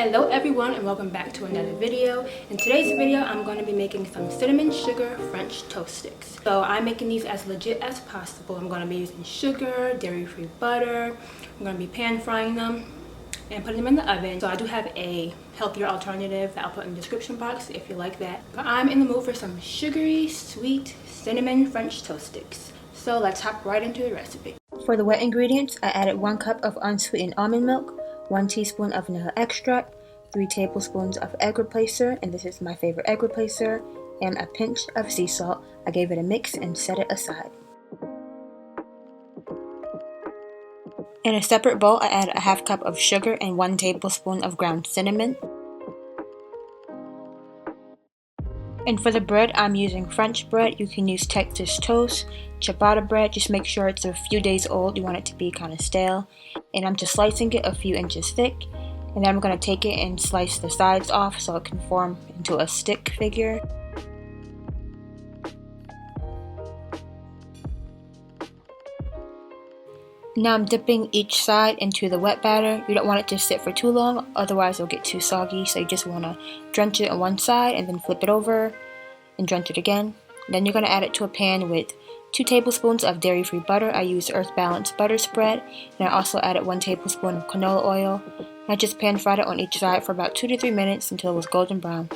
Hello everyone and welcome back to another video. In today's video I'm going to be making some cinnamon sugar French toast sticks. So I'm making these as legit as possible. I'm going to be using sugar, dairy-free butter. I'm going to be pan frying them and putting them in the oven. So I do have a healthier alternative that I'll put in the description box if you like that. But I'm in the mood for some sugary, sweet cinnamon French toast sticks. So let's hop right into the recipe. For the wet ingredients, I added 1 cup of unsweetened almond milk, 1 teaspoon of vanilla extract, 3 tablespoons of egg replacer, and this is my favorite egg replacer, and a pinch of sea salt. I gave it a mix and set it aside. In a separate bowl, I added a half cup of sugar and 1 tablespoon of ground cinnamon. And for the bread, I'm using French bread. You can use Texas toast, ciabatta bread. Just make sure it's a few days old. You want it to be kind of stale. And I'm just slicing it a few inches thick. And then I'm going to take it and slice the sides off so it can form into a stick figure. Now I'm dipping each side into the wet batter. You don't want it to sit for too long, otherwise it'll get too soggy. So you just want to drench it on one side and then flip it over and drench it again. Then you're going to add it to a pan with 2 tablespoons of dairy-free butter. I used Earth Balance butter spread, and I also added 1 tablespoon of canola oil. I just pan fried it on each side for about 2 to 3 minutes until it was golden brown.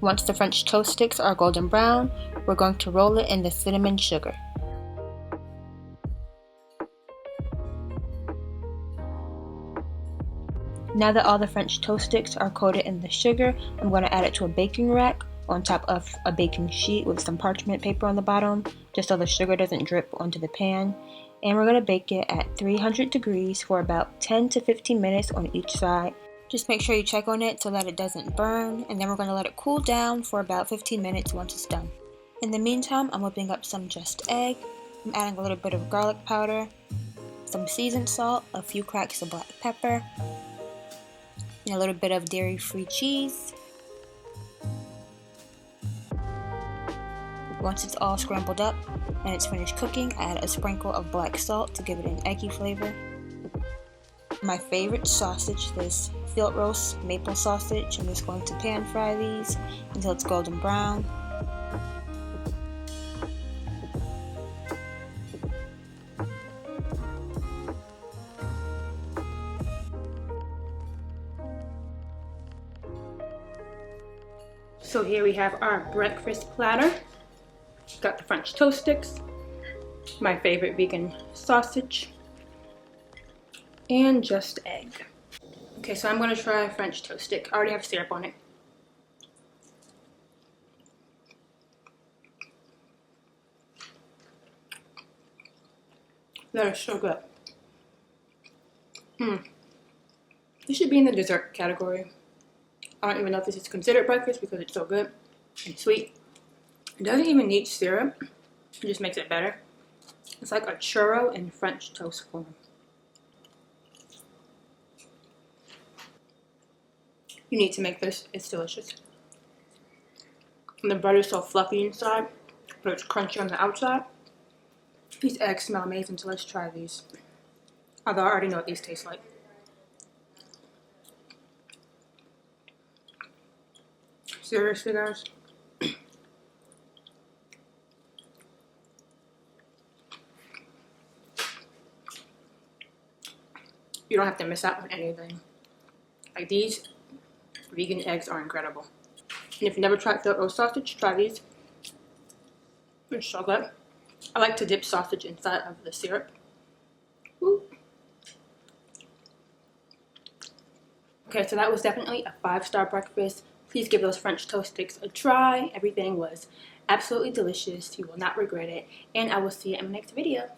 Once the French toast sticks are golden brown, we're going to roll it in the cinnamon sugar. Now that all the French toast sticks are coated in the sugar, I'm going to add it to a baking rack on top of a baking sheet with some parchment paper on the bottom, just so the sugar doesn't drip onto the pan. And we're going to bake it at 300 degrees for about 10 to 15 minutes on each side. Just make sure you check on it so that it doesn't burn, and then we're going to let it cool down for about 15 minutes once it's done. In the meantime, I'm whipping up some just egg. I'm adding a little bit of garlic powder, some seasoned salt, a few cracks of black pepper, and a little bit of dairy-free cheese. Once it's all scrambled up and it's finished cooking, I add a sprinkle of black salt to give it an eggy flavor. My favorite sausage, this field roast maple sausage. I'm just going to pan fry these until it's golden brown. So here we have our breakfast platter. Got the French toast sticks, my favorite vegan sausage, and just egg. Okay, so I'm going to try a French toast stick. I already have syrup on it. That is so good. This should be in the dessert category. I don't even know if this is considered breakfast because it's so good and sweet. It doesn't even need syrup. It just makes it better. It's like a churro in French toast form. You need to make this. It's delicious. And the butter's so fluffy inside, but it's crunchy on the outside. These eggs smell amazing, so let's try these. Although I already know what these taste like. Seriously, guys. You don't have to miss out on anything. Like, these vegan eggs are incredible. And if you never tried field roast sausage, try these. It's so good. I like to dip sausage inside of the syrup. Woo. Okay, so that was definitely a 5-star breakfast. Please give those French toast sticks a try. Everything was absolutely delicious. You will not regret it. And I will see you in my next video.